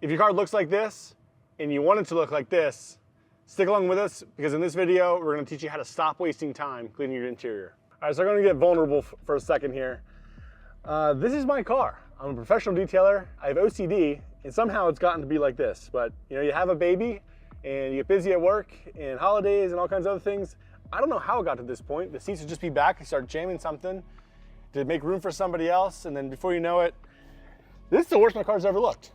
If your car looks like this and you want it to look like this, stick along with us, because in this video, we're gonna teach you how to stop wasting time cleaning your interior. All right, so I'm gonna get vulnerable for a second here. This is my car. I'm a professional detailer. I have OCD, and somehow it's gotten to be like this. But you know, you have a baby, and you get busy at work, and holidays, and all kinds of other things. I don't know how it got to this point. The seats would just be back. I start jamming something to make room for somebody else, and then before you know it, this is the worst my car's ever looked.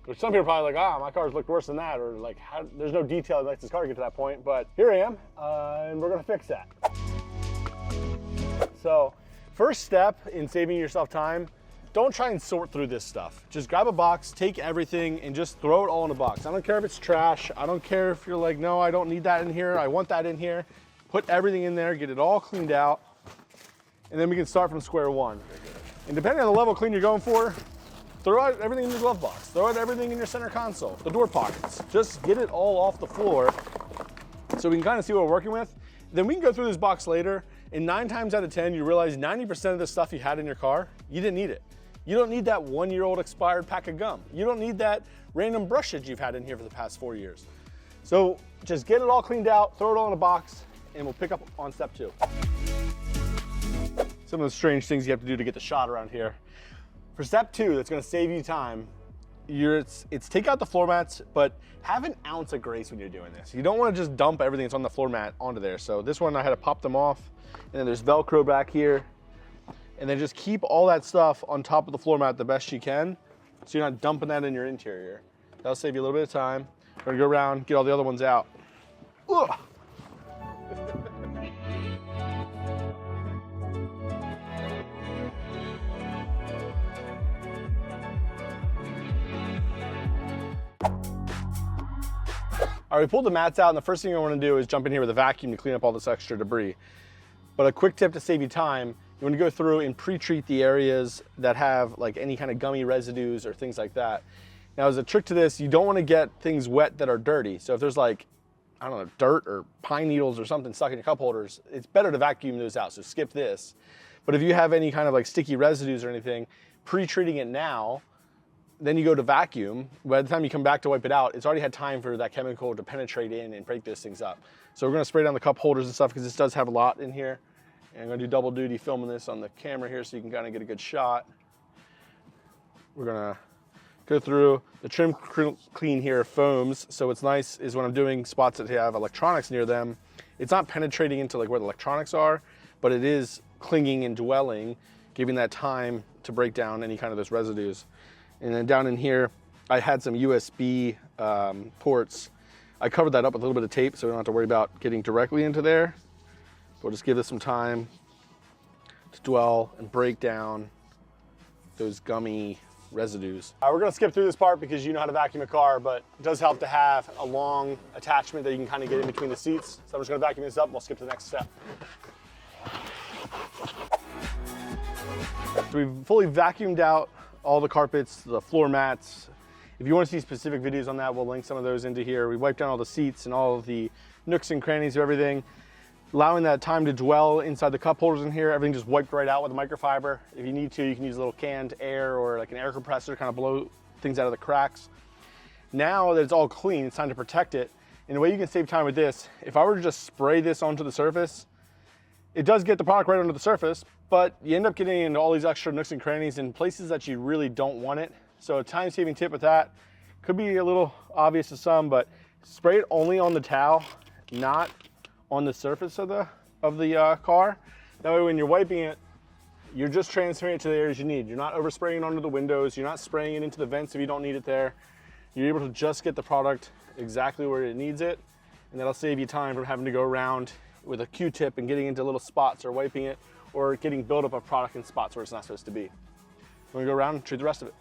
Which some people are probably like, my car's looked worse than that, or like, there's no detail that makes this car get to that point. But here I am, and we're gonna fix that. So, first step in saving yourself time, don't try and sort through this stuff. Just grab a box, take everything, and just throw it all in a box. I don't care if it's trash. I don't care if you're like, no, I don't need that in here. I want that in here. Put everything in there, get it all cleaned out, and then we can start from square one. And depending on the level of clean you're going for, throw out everything in your glove box. Throw out everything in your center console, the door pockets. Just get it all off the floor so we can kind of see what we're working with. Then we can go through this box later, and 9 times out of 10, you realize 90% of the stuff you had in your car, you didn't need it. You don't need that 1-year-old expired pack of gum. You don't need that random brush that you've had in here for the past 4 years. So just get it all cleaned out, throw it all in a box, and we'll pick up on step 2. Some of the strange things you have to do to get the shot around here. For step 2, that's gonna save you time, it's take out the floor mats, but have an ounce of grace when you're doing this. You don't wanna just dump everything that's on the floor mat onto there. So this one, I had to pop them off, and then there's Velcro back here. And then just keep all that stuff on top of the floor mat the best you can, so you're not dumping that in your interior. That'll save you a little bit of time. We're gonna go around, get all the other ones out. Ugh. All right, we pulled the mats out, and the first thing I wanna do is jump in here with a vacuum to clean up all this extra debris. But a quick tip to save you time, you want to go through and pre-treat the areas that have like any kind of gummy residues or things like that. Now, as a trick to this, you don't want to get things wet that are dirty. So if there's like, I don't know, dirt or pine needles or something stuck in your cup holders, it's better to vacuum those out, so skip this. But if you have any kind of like sticky residues or anything, pre-treating it now, then you go to vacuum. By the time you come back to wipe it out, it's already had time for that chemical to penetrate in and break those things up. So we're gonna spray down the cup holders and stuff, because this does have a lot in here. And I'm gonna do double duty filming this on the camera here so you can kind of get a good shot. We're gonna go through the trim clean here foams. So what's nice is when I'm doing spots that have electronics near them, it's not penetrating into like where the electronics are, but it is clinging and dwelling, giving that time to break down any kind of those residues. And then down in here, I had some USB ports. I covered that up with a little bit of tape so we don't have to worry about getting directly into there. We'll just give this some time to dwell and break down those gummy residues. We're gonna skip through this part because you know how to vacuum a car, but it does help to have a long attachment that you can kind of get in between the seats. So I'm just gonna vacuum this up and we'll skip to the next step. So we've fully vacuumed out all the carpets, the floor mats. If you want to see specific videos on that, we'll link some of those into here. We wiped down all the seats and all of the nooks and crannies of everything. Allowing that time to dwell inside the cup holders in here, everything just wiped right out with a microfiber. If you need to, you can use a little canned air or like an air compressor to kind of blow things out of the cracks. Now that it's all clean, it's time to protect it. And the way you can save time with this, if I were to just spray this onto the surface, it does get the product right onto the surface, but you end up getting into all these extra nooks and crannies in places that you really don't want it. So a time-saving tip with that, could be a little obvious to some, but spray it only on the towel, not on the surface of the car. That way when you're wiping it, you're just transferring it to the areas you need. You're not overspraying it onto the windows. You're not spraying it into the vents if you don't need it there. You're able to just get the product exactly where it needs it, and that'll save you time from having to go around with a Q-tip and getting into little spots or wiping it, or getting buildup of product in spots where it's not supposed to be. We're gonna go around and treat the rest of it.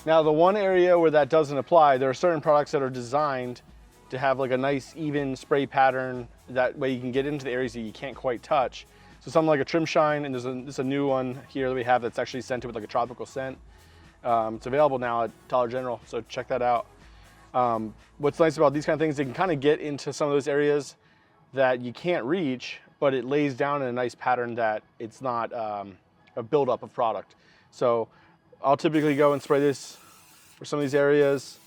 Now, the one area where that doesn't apply, there are certain products that are designed to have like a nice even spray pattern. That way you can get into the areas that you can't quite touch. So something like a trim shine, and there's a new one here that we have that's actually scented with like a tropical scent. It's available now at Dollar General, so check that out. What's nice about these kind of things, they can kind of get into some of those areas that you can't reach, but it lays down in a nice pattern that it's not a buildup of product. So I'll typically go and spray this for some of these areas.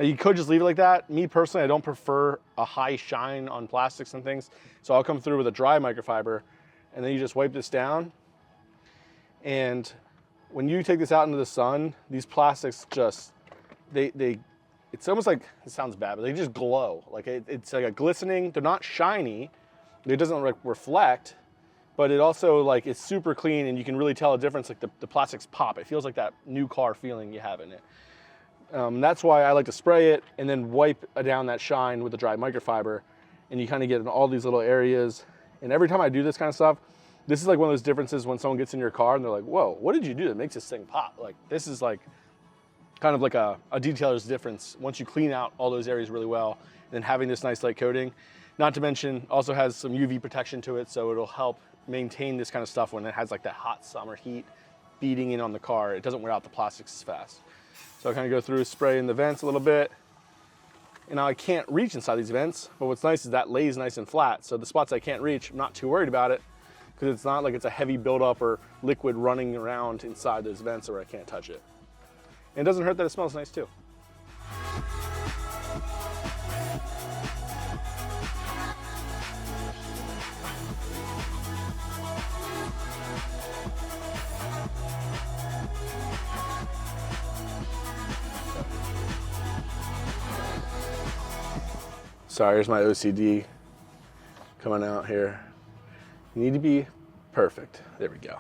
Now you could just leave it like that. Me personally, I don't prefer a high shine on plastics and things. So I'll come through with a dry microfiber, and then you just wipe this down. And when you take this out into the sun, these plastics just, it's almost like, it sounds bad, but they just glow. Like it's like a glistening, they're not shiny. It doesn't like reflect, but it also like, it's super clean and you can really tell a difference, like the plastics pop. It feels like that new car feeling you have in it. That's why I like to spray it and then wipe down that shine with the dry microfiber, and you kind of get in all these little areas. And every time I do this kind of stuff, this is like one of those differences when someone gets in your car and they're like, whoa, what did you do that makes this thing pop? Like this is like kind of like a detailer's difference once you clean out all those areas really well, and then having this nice light coating. Not to mention also has some UV protection to it, so it'll help maintain this kind of stuff when it has like that hot summer heat beating in on the car. It doesn't wear out the plastics as fast. So I kind of go through, spray in the vents a little bit. And now I can't reach inside these vents, but what's nice is that lays nice and flat. So the spots I can't reach, I'm not too worried about it, because it's not like it's a heavy buildup or liquid running around inside those vents where I can't touch it. And it doesn't hurt that it smells nice too. Sorry, here's my OCD coming out here. You need to be perfect. There we go.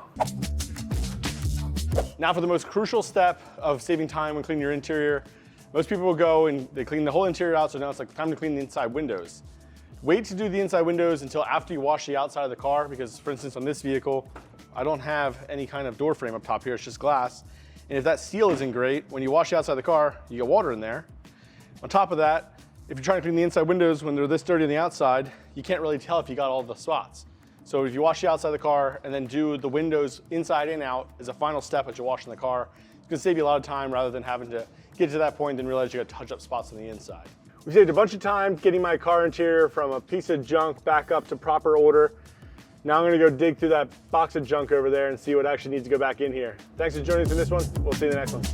Now for the most crucial step of saving time when cleaning your interior. Most people will go and they clean the whole interior out, so now it's like time to clean the inside windows. Wait to do the inside windows until after you wash the outside of the car, because for instance on this vehicle, I don't have any kind of door frame up top here, it's just glass. And if that seal isn't great, when you wash the outside of the car, you get water in there. On top of that, if you're trying to clean the inside windows when they're this dirty on the outside, you can't really tell if you got all the spots. So if you wash the outside of the car and then do the windows inside and out as a final step as you're washing the car, it's gonna save you a lot of time rather than having to get to that point and realize you gotta touch up spots on the inside. We saved a bunch of time getting my car interior from a piece of junk back up to proper order. Now I'm gonna go dig through that box of junk over there and see what actually needs to go back in here. Thanks for joining us in this one. We'll see you in the next one.